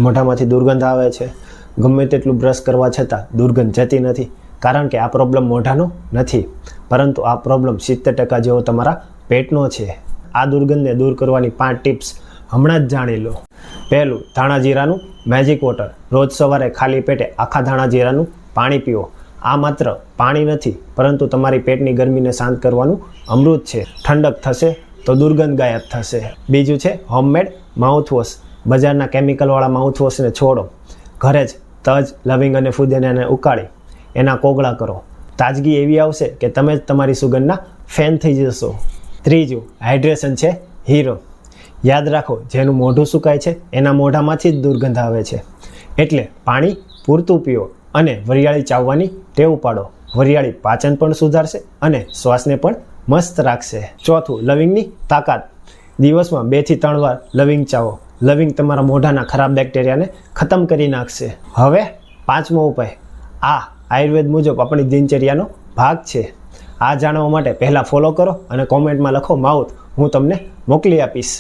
મોઢામાંથી દુર્ગંધ આવે છે, ગમે તેટલું બ્રશ કરવા છતાં દુર્ગંધ જતી નથી, કારણ કે આ પ્રોબ્લેમ મોઢાનો નથી, પરંતુ આ પ્રોબ્લેમ 70% જેવો તમારા પેટનો છે. આ દુર્ગંધને દૂર કરવાની 5 ટિપ્સ હમણાં જ જાણી લો. પહેલું, ધાણા જીરાનું મેજિક વોટર. રોજ સવારે ખાલી પેટે આખા ધાણા જીરાનું પાણી પીવો. આ માત્ર પાણી નથી, પરંતુ તમારી પેટની ગરમીને શાંત કરવાનું અમૃત છે. ઠંડક થશે તો દુર્ગંધ ગાયબ થશે. બીજું છે હોમમેડ માઉથવોશ. બજારના કેમિકલવાળા માઉથવોશને છોડો. ઘરે જ તજ, લવિંગ અને ફુદીનાને ઉકાળી એના કોગળા કરો. તાજગી એવી આવશે કે તમે જ તમારી સુગંધના ફેન થઈ જશો. ત્રીજું, હાઇડ્રેશન છે હીરો. યાદ રાખો, જેનું મોઢું સુકાય છે એના મોઢામાંથી જ દુર્ગંધ આવે છે. એટલે પાણી પૂરતું પીઓ અને વરિયાળી ચાવવાની ટેવ પાડો. વરિયાળી પાચન પણ સુધારશે અને શ્વાસને પણ મસ્ત રાખશે. ચોથું, લવિંગની તાકાત. દિવસમાં 2 થી 3 વાર લવિંગ ચાવો. લવિંગ તમારા મોઢાના ખરાબ બેક્ટેરિયાને ખતમ કરી નાખશે. હવે 5મો ઉપાય. આ આયુર્વેદ મુજબ આપણી દિનચર્યાનો ભાગ છે. આ જાણવા માટે પહેલાં ફોલો કરો અને કોમેન્ટમાં લખો માઉથ. હું તમને મોકલી આપીશ.